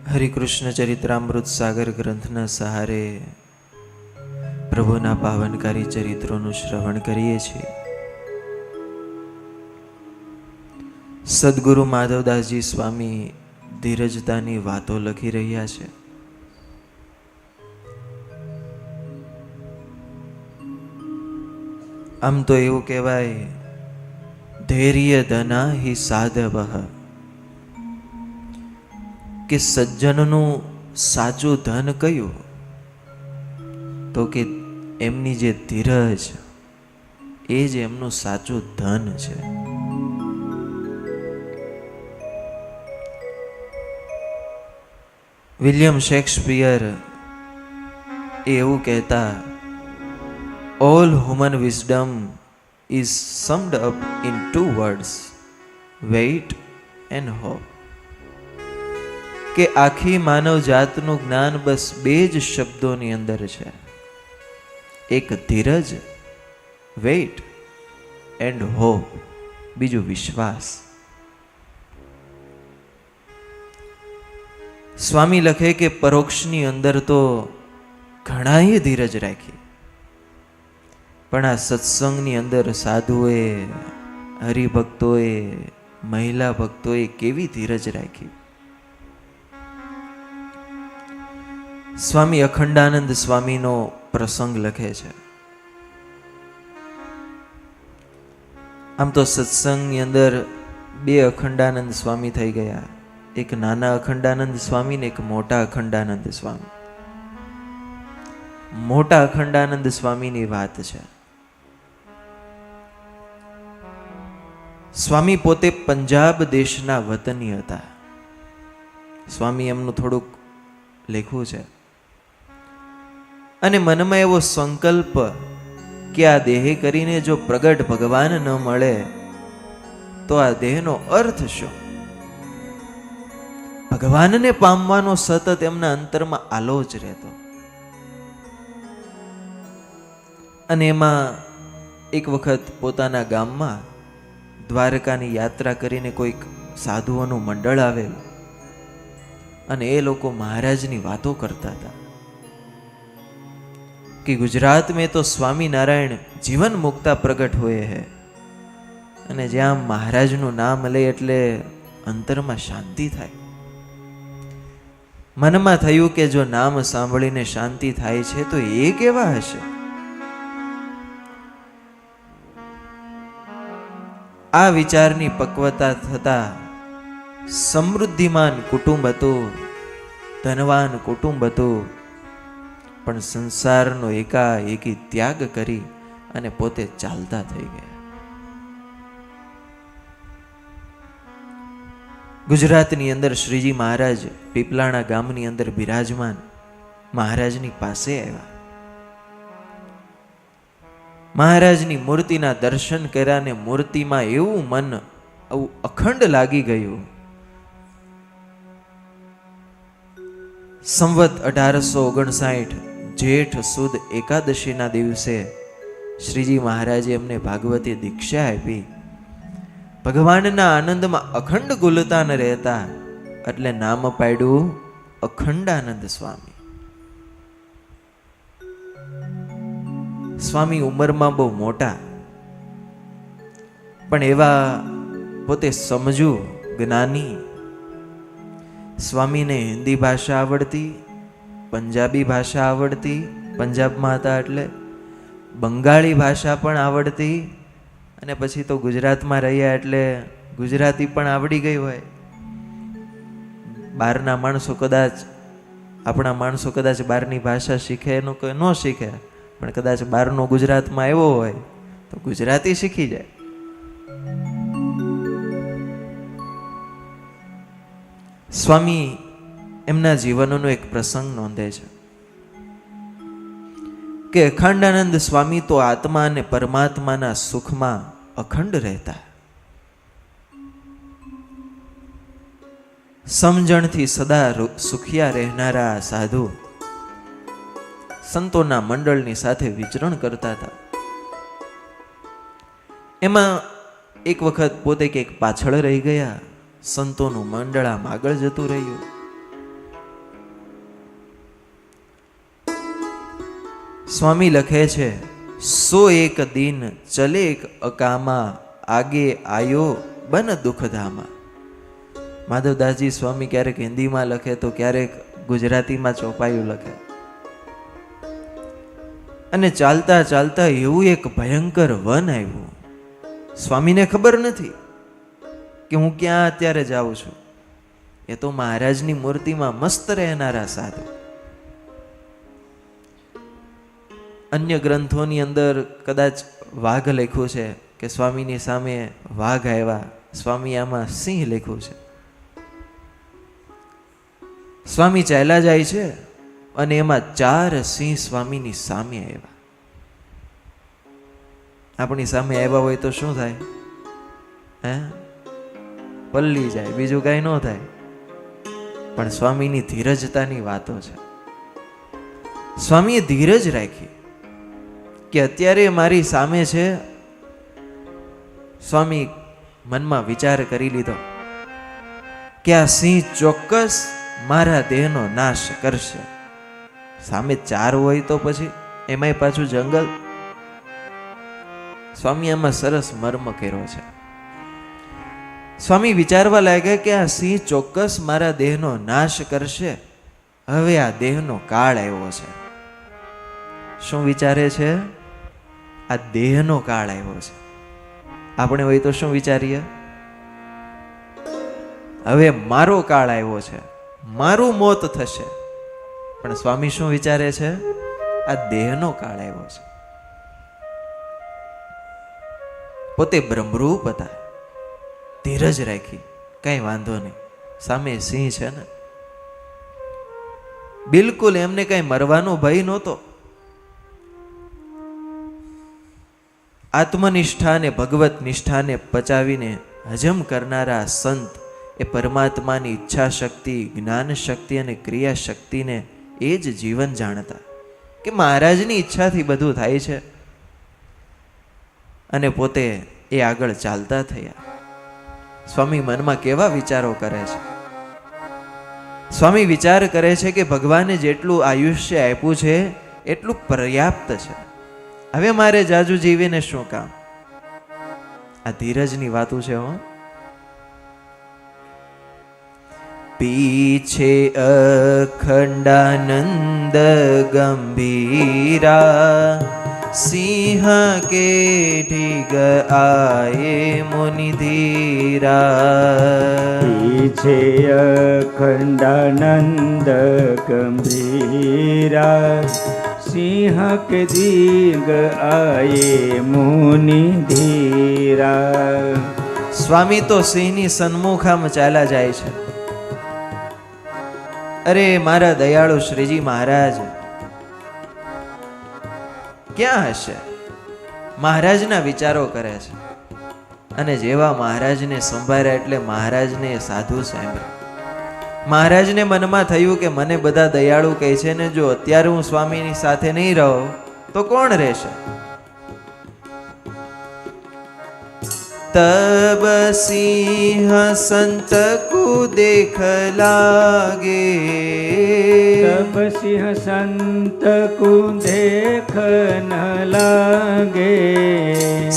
હરિકૃષ્ણ ચરિત્રામૃત સાગર ગ્રંથના સહારે પ્રભુના પાવનકારી ચરિત્રોનું શ્રવણ કરીએ છીએ. સદગુરુ માધવદાસજી સ્વામી ધીરજતાની વાતો લખી રહ્યા છે. આમ તો એવું કહેવાય, ધૈર્ય ધના હિ સાધવઃ, કે સજ્જનનું સાચું ધન કયું? તો કે એમની જે ધીરજ, એ જ એમનું સાચું ધન છે. વિલિયમ શેક્સપિયર એવું કહેતા, all human wisdom is summed up in 2 words, wait and hope. કે આખી માનવ જાતનું જ્ઞાન બસ 2 જ શબ્દોની અંદર છે, એક ધીરજ, વેઇટ, એન્ડ હોપ, બીજું વિશ્વાસ. સ્વામી લખે કે પરોક્ષની અંદર તો ઘણાએ ધીરજ રાખી, પણ આ સત્સંગની અંદર સાધુએ, હરિભક્તોએ, મહિલા ભક્તોએ કેવી ધીરજ રાખી. સ્વામી અખંડાનંદ સ્વામીનો પ્રસંગ લખે છે. આમ તો સત્સંગની અંદર 2 અખંડાનંદ સ્વામી થઈ ગયા, એક નાના અખંડાનંદ સ્વામી ને એક મોટા અખંડાનંદ સ્વામી. મોટા અખંડાનંદ સ્વામીની વાત છે. સ્વામી પોતે પંજાબ દેશના વતની હતા. સ્વામી એમનું થોડુંક લખ્યું છે. અને મનમાં એવો સંકલ્પ કે આ દેહ કરીને જો પ્રગટ ભગવાન ન મળે તો આ દેહનો અર્થ શું? ભગવાનને પામવાનો સતત એમના અંતરમાં આલો જ રહેતો. અને એમાં એક વખત પોતાના ગામમાં દ્વારકાની યાત્રા કરીને કોઈક સાધુઓનું મંડળ આવેલું, અને એ લોકો મહારાજની વાતો કરતા હતા कि गुजरात में तो स्वामी नारायण जीवन मुक्ता प्रगट हुए हैं, અને જ્યાં મહારાજનું નામ લે એટલે અંતરમાં શાંતિ થાય. મનમાં થયું કે જો નામ સાંભળીને શાંતિ થાય છે તો એ કેવા હશે? આ વિચારની પક્વતા થતા સમૃદ્ધિમાન કુટુંબ હતું, ધનવાન કુટુંબ હતું, પણ સંસારનો એકાએકી ત્યાગ કરી અને પોતે ચાલતા થઈ ગયા. ગુજરાતની અંદર શ્રીજી મહારાજ પીપલાણા ગામની અંદર બિરાજમાન મહારાજની પાસે આવ્યા. મહારાજની મૂર્તિના દર્શન કર્યા ને મૂર્તિમાં એવું મન આવું અખંડ લાગી ગયું. સંવત 1859 જેઠ સુદ એકાદશીના દિવસે શ્રીજી મહારાજે એમને ભાગવતી દીક્ષા આપી. ભગવાનના આનંદમાં અખંડ ગુલતા ન રહેતા, એટલે નામ પાડ્યું અખંડાનંદ સ્વામી. સ્વામી ઉંમરમાં બહુ મોટા, પણ એવા પોતે સમજુ જ્ઞાની. સ્વામીને હિન્દી ભાષા આવડતી, પંજાબી ભાષા આવડતી, પંજાબમાં હતા એટલે બંગાળી ભાષા પણ આવડતી, અને પછી તો ગુજરાતમાં રહ્યા એટલે ગુજરાતી પણ આવડી ગઈ હોય. બહારના માણસો કદાચ, આપણા માણસો કદાચ બહારની ભાષા શીખે એનું કોઈ ન શીખે, પણ કદાચ બહારનો ગુજરાતમાં આવ્યો હોય તો ગુજરાતી શીખી જાય. સ્વામી એમના જીવનનો એક પ્રસંગ નોંધે છે કે અખંડાનંદ સ્વામી તો આત્મા અને પરમાત્માના સુખમાં અખંડ રહેતા. સમજણથી સદા સુખિયા રહેનારા સાધુ સંતોના મંડળની સાથે વિચરણ કરતા હતા. એમાં એક વખત પોતે કંઈક પાછળ રહી ગયા, સંતોનું મંડળ આમ આગળ જતું રહ્યું. સ્વામી લખે છે, 101 દિન ચલે અકામા, આગે આયો બન દુઃખધામા. માધવદાસજી સ્વામી ક્યારેક હિન્દીમાં લખે તો ક્યારેક ગુજરાતીમાં ચોપાયું લખે. અને ચાલતા ચાલતા એવું એક ભયંકર વન આવ્યું. સ્વામીને ખબર નથી કે હું ક્યાં અત્યારે જાઉં છું. એ તો મહારાજની મૂર્તિમાં મસ્ત રહેનારા સાધુ. અન્ય ગ્રંથોની અંદર કદાચ વાઘ લખ્યું છે કે સ્વામીની સામે વાઘ આવ્યા, સ્વામી આમાં સિંહ લખ્યું છે. સ્વામી ચાલ્યા જાય છે અને એમાં 4 સિંહ સ્વામીની સામે આવ્યા. આપણી સામે આવ્યા હોય તો શું થાય? હે, પલ્લી જાય, બીજું કાંઈ ન થાય. પણ સ્વામીની ધીરજતાની વાતો છે. સ્વામીએ ધીરજ રાખી કે અત્યારે મારી સામે છે. સ્વામી મનમાં વિચાર કરી લીધો કે આ સિંહ ચોક્કસ મારા દેહનો નાશ કરશે. સામે 4 હોય તો પછી એમાંય પાછું જંગલ. સ્વામી આમાં સરસ મર્મ કર્યો છે. સ્વામી વિચારવા લાગ્યા કે આ સિંહ ચોક્કસ મારા દેહનો નાશ કરશે. હવે આ દેહનો કાળ આવ્યો છે. શું વિચારે છે? આ દેહનો કાળ આવ્યો છે. આપણે હોય તો શું વિચારીએ? હવે મારો કાળ આવ્યો છે, મારું મોત થશે. પણ સ્વામી શું વિચારે છે? આ દેહનો કાળ આવ્યો છે. પોતે બ્રહ્મરૂપ હતા, ધીરજ રાખી, કઈ વાંધો નહીં, સામે સિંહ છે ને. બિલકુલ એમને કઈ મરવાનો ભય નહોતો. આત્મનિષ્ઠા અને ભગવત નિષ્ઠાને પચાવીને હજમ કરનારા સંત એ પરમાત્માની ઈચ્છા શક્તિ, જ્ઞાન શક્તિ અને ક્રિયા શક્તિને એ જ જીવન જાણતા કે મહારાજની ઈચ્છાથી બધું થાય છે. અને પોતે એ આગળ ચાલતા થયા. સ્વામી મનમાં કેવા વિચારો કરે છે? સ્વામી વિચાર કરે છે કે ભગવાને જેટલું આયુષ્ય આપ્યું છે એટલું પર્યાપ્ત છે. હવે મારે જાજુ જીવીને શું કામ? આ ધીરજની વાતો છે. હો, પીછે અખંડાનંદ ગંભીરા, સિંહ કે ઢીગ આયે મુનિ ધીરા. પીછે અખંડાનંદ ગંભીરા, સિંહ કે દીગ આયે મુનિ ધીરા. સ્વામી તો સિંહની સન્મુખામાં ચાલ્યા જાય છે. અરે મારા દયાળુ શ્રીજી મહારાજ ક્યાં હશે? મહારાજના વિચારો કરે છે. અને જેવા મહારાજને સંભાળ્યા એટલે મહારાજને સાધુ સાંભળ્યા. મહારાજને મનમાં થયું કે મને બધા દયાળુ કહે છે ને, જો અત્યારે હું સ્વામીની સાથે નહીં રહું તો કોણ રહેશે? તબ સિંહ સંત કો દેખ લાગે, તબ સિંહ સંત કો દેખ ન લાગે.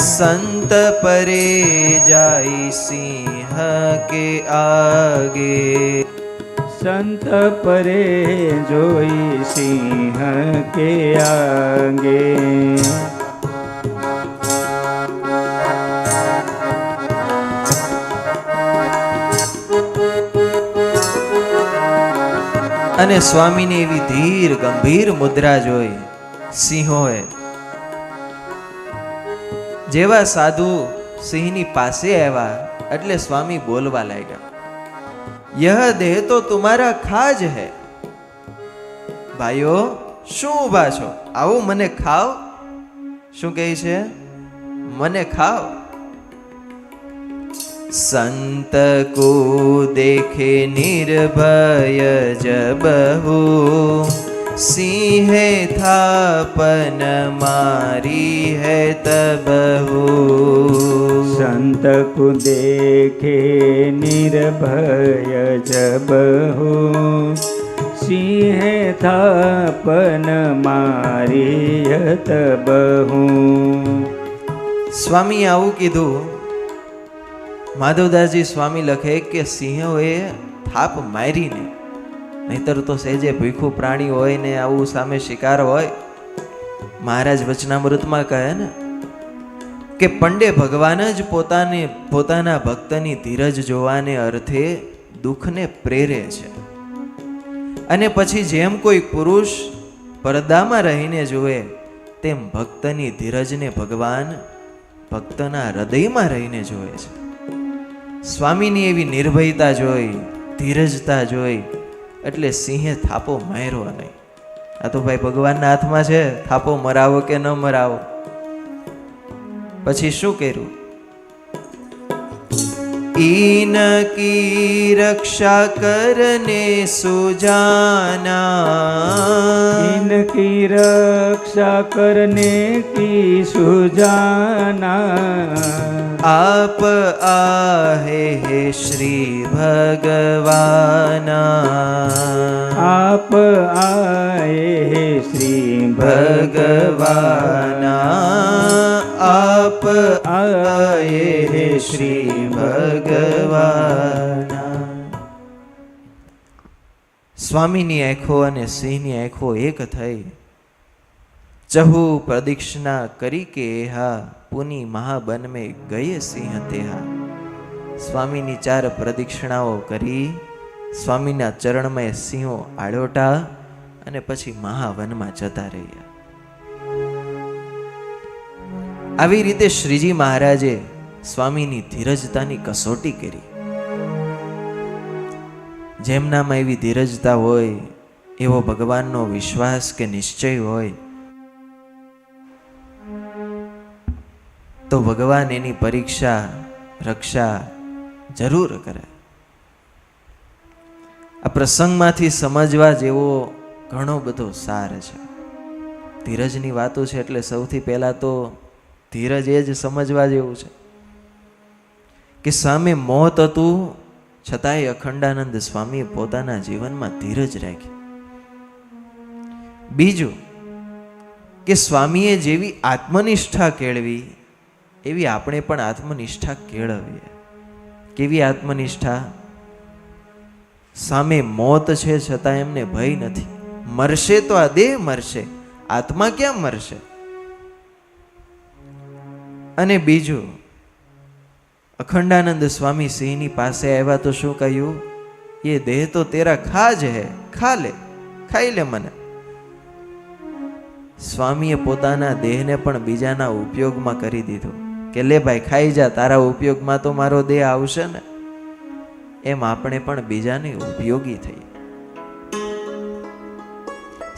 સંત પરે જાય સિંહ કે આગે, સંત પરે જોઈ સિંહ કે આગે. અને સ્વામીની એવી ધીર ગંભીર મુદ્રા જોઈ સિંહોએ. જેવા સાધુ સિંહની પાસે આવ્યા એટલે સ્વામી બોલવા લાગ્યા, યહ દેહ તો તુમારા ખાજ હૈ. ભાઈઓ શું ઊભા છો? આવો મને ખાઓ. શું કહે છે? મને ખાઓ. સંત કો દેખે નિર્ભય જબહુ, સિંહે થાપન મારી હૈ તબહુ. સંત કો દેખે નિર્ભય જબહુ, સિંહે થાપન મારી હત બહુ. સ્વામી આવું કીધું. માધવદાસજી સ્વામી લખે કે સિંહોએ થાપ મારી નહીં, નહીતર તો સહેજે ભીખું પ્રાણી હોય ને આવું સામે શિકાર હોય. મહારાજ વચનામૃતમાં કહે ને કે પંડે ભગવાન જ પોતાના ભક્તની ધીરજ જોવાને અર્થે દુઃખને પ્રેરે છે, અને પછી જેમ કોઈ પુરુષ પડદામાં રહીને જુએ તેમ ભક્તની ધીરજને ભગવાન ભક્તના હૃદયમાં રહીને જોવે છે. સ્વામીની એવી નિર્ભયતા જોઈ, ધીરજતા જોઈ એટલે સિંહે થાપો માર્યો નહીં. આ તો ભાઈ ભગવાનના હાથમાં છે, થાપો મરાવો કે ન મરાવો. પછી શું કર્યું? इनकी रक्षा करने सुजाना, इनकी रक्षा करने की सुजाना, आप आहे हे श्री भगवाना, आप आए हे श्री भगवाना, आप आए हे श्री ભગવાના. સ્વામીની આંખો અને સિંહની આંખો એક થઈ. ચહુ પ્રદક્ષિણા કરી કે એહા પુની મહાબન મેં ગયે સિંહ તેહા. સ્વામીની 4 પ્રદક્ષિણાઓ કરી સ્વામીના ચરણમાં સિંહો આળોટા અને પછી મહાવનમાં જતા રહ્યા. આવી રીતે શ્રીજી મહારાજે સ્વામીની ધીરજતાની કસોટી કરી. જેમનામાં એવી ધીરજતા હોય, એવો ભગવાનનો વિશ્વાસ કે નિશ્ચય હોય, તો ભગવાન એની પરીક્ષા રક્ષા જરૂર કરે. આ પ્રસંગમાંથી સમજવા જેવો ઘણો બધો સાર છે. ધીરજની વાતો છે એટલે સૌથી પહેલા તો ધીરજ એ જ સમજવા જેવું છે કે સામે મોત હતું છતાંય અખંડાનંદ સ્વામીએ પોતાના જીવનમાં ધીરજ રાખી. બીજું કે સ્વામીએ જેવી આત્મનિષ્ઠા કેળવી એવી આપણે પણ આત્મનિષ્ઠા કેળવીએ. કેવી આત્મનિષ્ઠા? સામે મોત છે છતાં એમને ભય નથી. મરશે તો આ દેહ મરશે, આત્મા ક્યાં મરશે? અને બીજું, અખંડાનંદ સ્વામી સિંહની પાસે આવ્યા તો શું કહ્યું? ये देह तो तेरा खाज है, खा ले, ખાઈ લે મને. સ્વામીએ પોતાના દેહને પણ બીજાના ઉપયોગમાં કરી દીધો કે લે ભાઈ ખાઈ જા, તારા ઉપયોગમાં તો મારો દેહ આવશે ને. એમ આપણે પણ બીજાને ઉપયોગી થઈએ.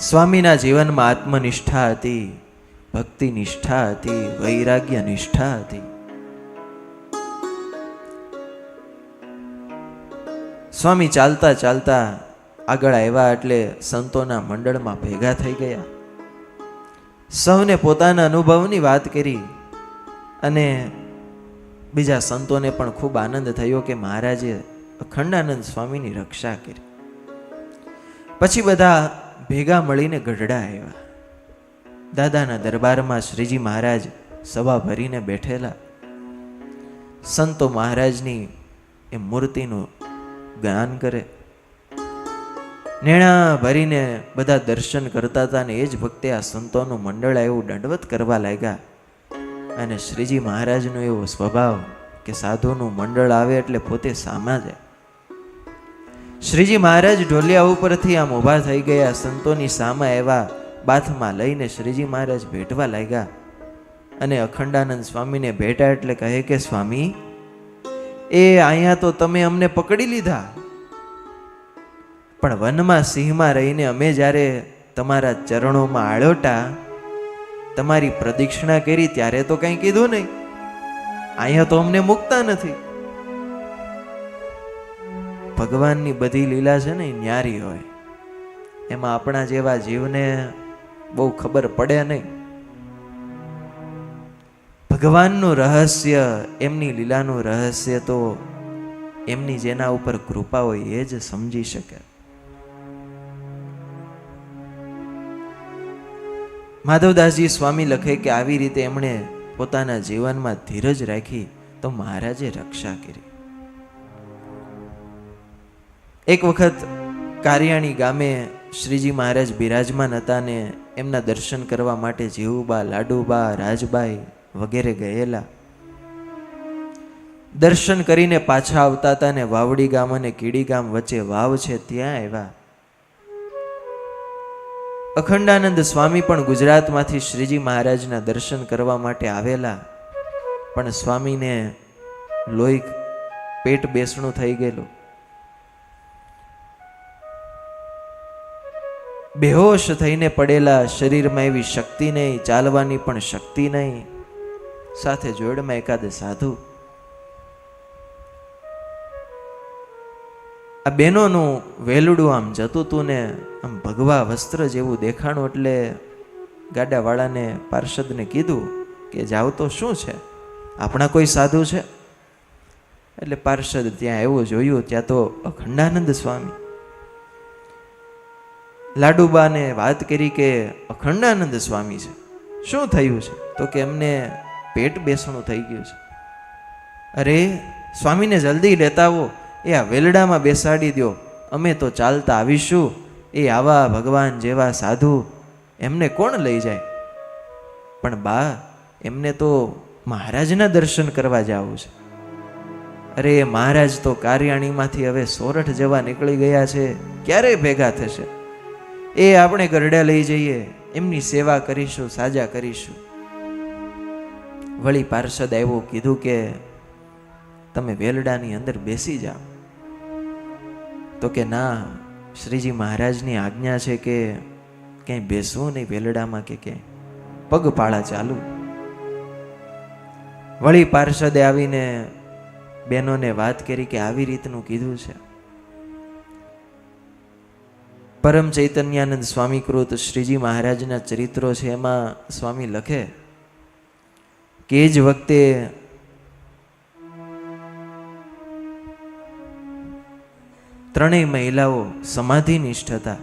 સ્વામીના જીવનમાં આત્મનિષ્ઠા હતી, ભક્તિ નિષ્ઠા હતી, વૈરાગ્ય નિષ્ઠા હતી. સ્વામી ચાલતા ચાલતા આગળ આવ્યા એટલે સંતોના મંડળમાં ભેગા થઈ ગયા. સૌને પોતાના અનુભવની વાત કરી અને બીજા સંતોને પણ ખૂબ આનંદ થયો કે મહારાજે અખંડાનંદ સ્વામીની રક્ષા કરી. પછી બધા ભેગા મળીને ગઢડા આવ્યા. દાદાના દરબારમાં શ્રીજી મહારાજ સભા ભરીને બેઠેલા. સંતો મહારાજની એ મૂર્તિનું ગાન કરે. નેણા ભરીને બધા દર્શન કરતા હતા ને એ જ વખતે આ સંતોનું મંડળ એવું દંડવત કરવા લાગ્યા. અને શ્રીજી મહારાજનો એવો સ્વભાવ કે સાધુનું મંડળ આવે એટલે પોતે સામા જાય. શ્રીજી મહારાજ ઢોલિયા ઉપરથી આમ ઊભા થઈ ગયા, સંતોની સામે આવ્યા, બાથમાં લઈને શ્રીજી મહારાજ ભેટવા લાગ્યા. અને અખંડાનંદ સ્વામીને ભેટા એટલે કહે કે સ્વામી, એ અહીંયા તો તમે અમને પકડી લીધા, પણ વનમાં સિંહમાં રહીને અમે જ્યારે તમારા ચરણોમાં આળોટા, તમારી પ્રદક્ષિણા કરી ત્યારે તો કંઈ કીધું નહીં. અહીંયા તો અમને મૂકતા નથી. ભગવાનની બધી લીલા છે ને ન્યારી હોય, એમાં આપણા જેવા જીવને બહુ ખબર પડે નહીં. ભગવાનનું રહસ્ય, એમની લીલાનું રહસ્ય તો એમની જેના ઉપર કૃપા હોય એ જ સમજી શકે. માધવદાસજી સ્વામી લખે કે આવી રીતે એમણે પોતાના જીવનમાં ધીરજ રાખી તો મહારાજે રક્ષા કરી. એક વખત કારિયાણી ગામે શ્રીજી મહારાજ બિરાજમાન હતા ને એમના દર્શન કરવા માટે જીવુબા, લાડુબા, રાજબાઈ વગેરે ગયેલા. દર્શન કરીને પાછા આવતા હતા ને વાવડી ગામ અને કીડી ગામ વચ્ચે વાવ છે ત્યાં આવ્યા. અખંડાનંદ સ્વામી પણ ગુજરાતમાંથી શ્રીજી મહારાજના દર્શન કરવા માટે આવેલા, પણ સ્વામીને લોહી પેટ બેસણું થઈ ગયેલું. બેહોશ થઈને પડેલા, શરીરમાં એવી શક્તિ નહીં, ચાલવાની પણ શક્તિ નહીં. સાથે જોડમાં એકાદ સાધુ. આ બહેનોનું વેલડું આમ જતું તું ને આમ ભગવા વસ્ત્ર જેવું દેખાણું એટલે ગાડાવાળાને પાર્ષદને કીધું કે જાવ તો શું છે, આપણા કોઈ સાધુ છે? એટલે પાર્ષદ ત્યાં એવું જોયું, ત્યાં તો અખંડાનંદ સ્વામી. લાડુબાને વાત કરી કે અખંડાનંદ સ્વામી છે, શું થયું છે? તો કે એમને પેટ બેસણું થઈ ગયું છે. અરે સ્વામીને જલ્દી લેતા આવો, એ આ વેલડામાં બેસાડી દો, અમે તો ચાલતા આવીશું. એ આવા ભગવાન જેવા સાધુ એમને કોણ લઈ જાય? પણ બા, એમને તો મહારાજના દર્શન કરવા જવું છે. અરે મહારાજ તો કારિયાણીમાંથી હવે સોરઠ જવા નીકળી ગયા છે, ક્યારે ભેગા થશે? એ આપણે ગરડા લઈ જઈએ, એમની સેવા કરીશું, સાજા કરીશું. વળી પાર્ષદ આવ્યો, કીધું કે તમે વેલડાની અંદર બેસી જાઓ. તો કે ના, શ્રીજી મહારાજની આજ્ઞા છે કે ક્યાંય બેસવું નહીં વેલડામાં કે ક્યાંય, પગપાળા ચાલુ. વળી પાર્ષદે આવીને બહેનોને વાત કરી કે આવી રીતનું કીધું છે. પરમ ચૈતન્યાનંદ સ્વામી કૃત શ્રીજી મહારાજના ચરિત્રો છે, એમાં સ્વામી લખે કે જ વખતે ત્રણેય મહિલાઓ સમાધિનિષ્ઠ હતા.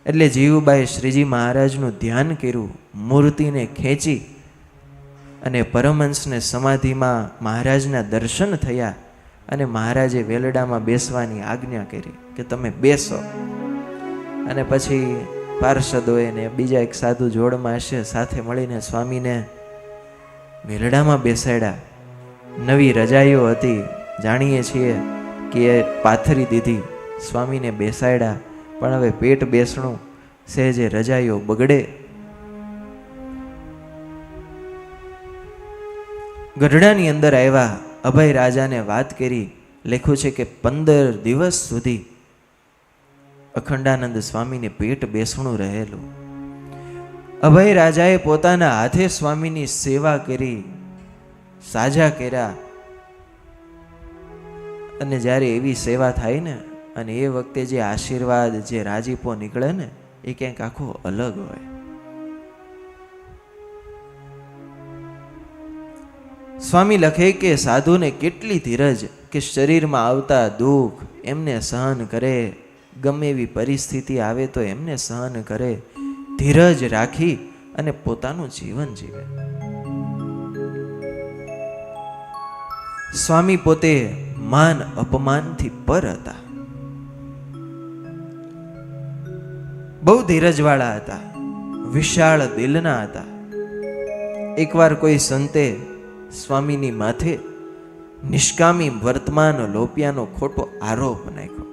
એટલે જીવુબાએ શ્રીજી મહારાજનું ધ્યાન કર્યું, મૂર્તિને ખેંચી અને પરમહંસને સમાધિમાં મહારાજના દર્શન થયા અને મહારાજે વેલડામાં બેસવાની આજ્ઞા કરી કે તમે બેસો. અને પછી પાર્ષદોએ ને બીજા એક સાધુ જોડમાં હશે સાથે મળીને સ્વામીને વેલડામાં બેસાડ્યા. નવી રજાઈઓ હતી, જાણીએ છીએ કે એ પાથરી દીધી, સ્વામીને બેસાડ્યા. પણ હવે પેટ બેસણું, સહેજે રજાઈઓ બગડે. ગઢડાની અંદર આવ્યા, અભય રાજાને વાત કરી. લખ્યું છે કે 15 દિવસ સુધી અખંડાનંદ સ્વામીને પેટ બેસણું રહેલું. અભય રાજાએ પોતાના હાથે સ્વામીની સેવા કરી, સાજા કર્યા. અને જ્યારે એવી સેવા થાય ને, અને એ વખતે જે આશીર્વાદ, જે રાજીપો નીકળે ને, એ ક્યાંક આખો અલગ હોય. સ્વામી લખે કે સાધુને કેટલી ધીરજ કે શરીરમાં આવતા દુઃખ એમને સહન કરે, ગમે એવી પરિસ્થિતિ આવે તો એમને સહન કરે, ધીરજ રાખી અને પોતાનું જીવન જીવે. સ્વામી પોતે માન અપમાનથી પર હતા, બહુ ધીરજવાળા હતા, વિશાળ દિલના હતા. એકવાર કોઈ સંતે સ્વામીની માથે નિષ્કામી વર્તમાન લોપિયાનો ખોટો આરોપ નાખ્યો.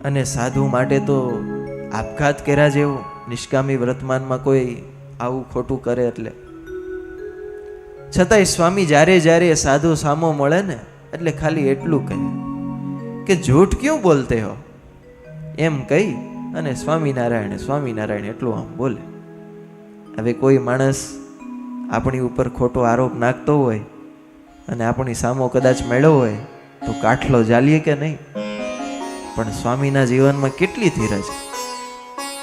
અને સાધુ માટે તો આપઘાત કર્યા જેવું, નિષ્કામી વર્તમાનમાં કોઈ આવું ખોટું કરે એટલે. છતાંય સ્વામી જ્યારે જ્યારે સાધુ સામો મળે ને એટલે ખાલી એટલું કહે કે ઝૂઠ ક્યું બોલતે હો, એમ કહી અને સ્વામિનારાયણ સ્વામિનારાયણ એટલું આમ બોલે. હવે કોઈ માણસ આપણી ઉપર ખોટો આરોપ નાખતો હોય અને આપણી સામો કદાચ મળ્યો હોય તો કાઠલો જાલીએ કે નહીં? પણ સ્વામીના જીવનમાં કેટલી ધીરજ,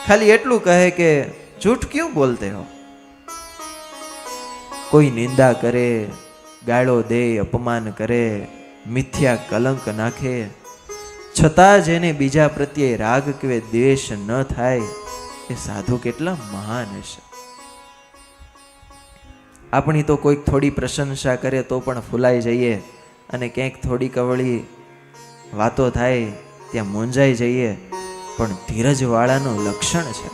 ખાલી એટલું કહે કે ઝૂઠ ક્યું બોલતે હો. કોઈ નિંદા કરે, ગાળો દે, અપમાન કરે, મિથ્યા કલંક નાખે, છતાં જેને બીજા પ્રત્યે રાગ કે દ્વેષ ન થાય એ સાધુ કેટલા મહાન હશે. આપણી તો કોઈક થોડી પ્રશંસા કરે તો પણ ફૂલાઈ જઈએ, અને ક્યાંક થોડી કવળી વાતો થાય ત્યાં મૂંઝાઈ જઈએ. પણ ધીરજવાળાનું લક્ષણ છે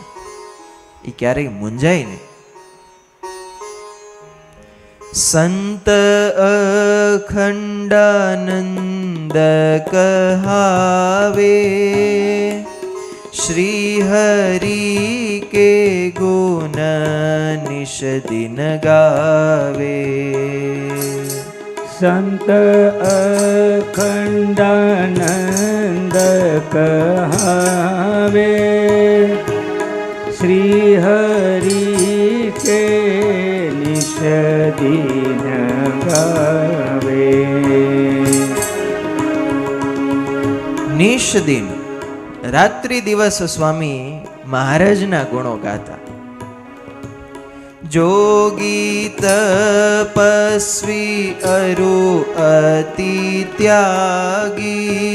એ ક્યારેય મૂંઝાય નહીં. સંત અખંડાનંદ કહાવે, શ્રી હરિ કે ગુણ નિશ દિન ગાવે. સંત અખંડાનંદ કહાવે, શ્રી હરિ કે નિશ દિન ગાવે. નિશ દિન રાત્રિ દિવસ સ્વામી મહારાજના ગુણો ગાતા. જોગી તપસ્વી અરુ અતિ ત્યાગી,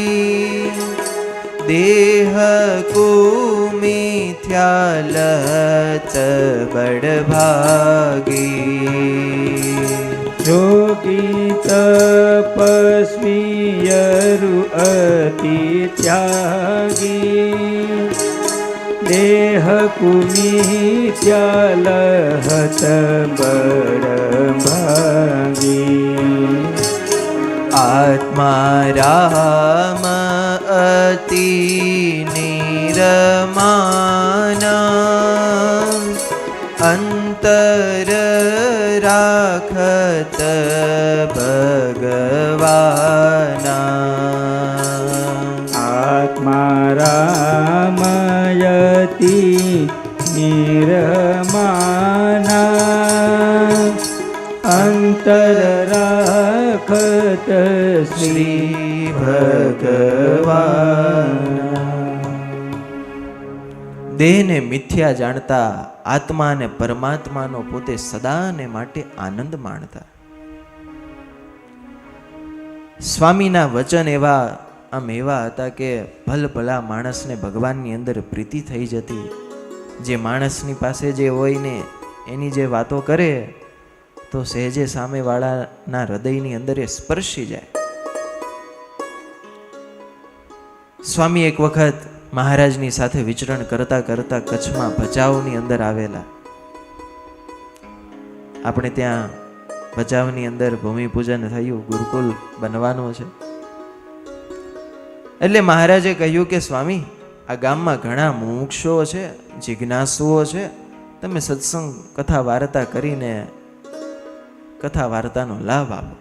દેહ કો મિથ્યાલત બડભાગી. જોગી તપસ્વી અરુ અતિ ત્યાગી, દેહ કુમિત્યાલહત બડભાગી. આત્મા રામ અતિ નિરમાના, અંતર રાખત ભગવાના. આત્મા રામયતિ નિરમાના, અંતર રાખત શ્રી ભગવાના. દેહને મિથ્યા જાણતા, આત્મા અને પરમાત્માનો પોતે સદાને માટે આનંદ માણતા. સ્વામીના વચન એવા હતા કે ભલભલા માણસને ભગવાનની અંદર પ્રીતિ થઈ જતી. જે માણસની પાસે જે હોય ને એની જે વાતો કરે તો સહેજે સામેવાળાના હૃદયની અંદર એ સ્પર્શી જાય. સ્વામી એક વખત મહારાજની સાથે વિચરણ કરતા કરતા કચ્છમાં ભચાઉની અંદર આવેલા. આપણે ત્યાં ભચાઉની અંદર ભૂમિપૂજન થયું, ગુરુકુલ બનવાનું છે. એટલે મહારાજે કહ્યું કે સ્વામી, આ ગામમાં ઘણા મુમુક્ષુઓ છે, જિજ્ઞાસુઓ છે, તમે સત્સંગ કથા વાર્તા કરીને કથા વાર્તાનો લાભ આપો.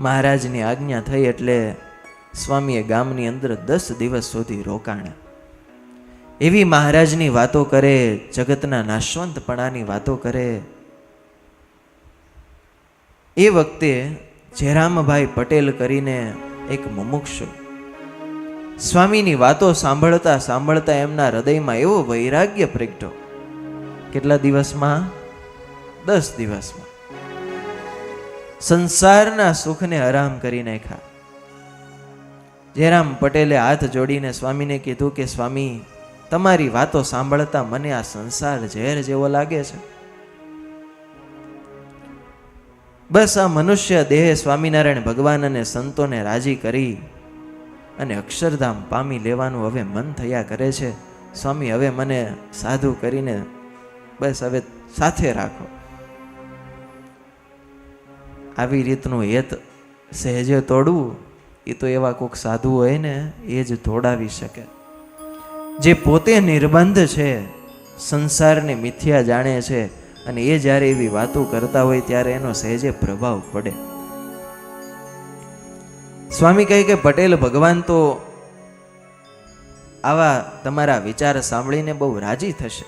મહારાજની આજ્ઞા થઈ એટલે સ્વામીએ ગામની અંદર 10 દિવસ સુધી રોકાણા. એવી મહારાજની વાતો કરે, જગતના નાશવંતપણાની વાતો કરે. એ વખતે જેરામભાઈ પટેલ કરીને એક મુમુક્ષુ સ્વામીની વાતો સાંભળતા સાંભળતા એમના હૃદયમાં એવો વૈરાગ્ય પ્રગટ્યો. કેટલા દિવસમાં? 10 દિવસમાં સંસારના સુખને હરામ કરી નાખ્યા. જેરામ પટેલે હાથ જોડીને સ્વામીને કીધું કે સ્વામી, તમારી વાતો સાંભળતા મને આ સંસાર ઝેર જેવો લાગે છે. બસ આ મનુષ્ય દેહ સ્વામિનારાયણ ભગવાન અને સંતોને રાજી કરી અને અક્ષરધામ પામી લેવાનું હવે મન થયા કરે છે. સ્વામી, હવે મને સાધુ કરીને બસ હવે સાથે રાખો. આવી રીતનું હેત સહેજે તોડવું એ તો એવા કોઈક સાધુ હોય ને એ જ તોડાવી શકે. જે પોતે નિર્બંધ છે, સંસારને મિથ્યા જાણે છે, અને એ જ્યારે એવી વાતો કરતા હોય ત્યારે એનો સહેજે પ્રભાવ પડે. સ્વામી કહે કે પટેલ ભગવાન તો આવા તમારા વિચાર સાંભળીને બહુ રાજી થશે.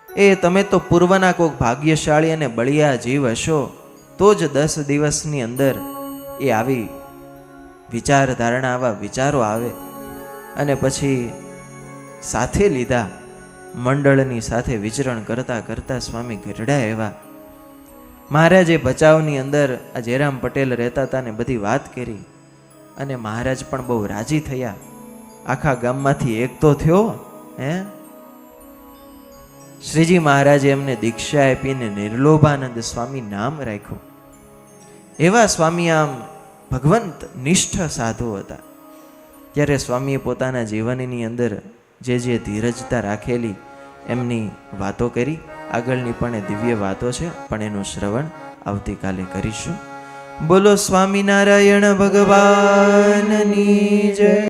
એ તમે તો પૂર્વના કોઈક ભાગ્યશાળી અને બળિયા જીવ હશો તો જ 10 દિવસની અંદર એ આવી વિચારધારણા, આવા વિચારો આવે. અને પછી સાથે લીધા, મંડળની સાથે વિચરણ કરતા કરતા સ્વામી ગરડા એવા. મહારાજે ભચાઉની અંદર આ જેરામ પટેલ રહેતા હતા ને બધી વાત કરી. અને મહારાજ પણ બહુ રાજી થયા. આખા ગામમાંથી એક તો થયો. હે, શ્રીજી મહારાજે એમને દીક્ષા આપીને નિર્લોભાનંદ સ્વામી નામ રાખ્યું. એવા સ્વામી આમ ભગવંત નિષ્ઠ સાધુ હતા. ત્યારે સ્વામીએ પોતાના જીવનની અંદર જે ધીરજતા રાખેલી એમની વાતો કરી. આગળની પણ એ દિવ્ય વાતો છે, પણ એનું શ્રવણ આવતીકાલે કરીશું. બોલો સ્વામિનારાયણ ભગવાનની જય.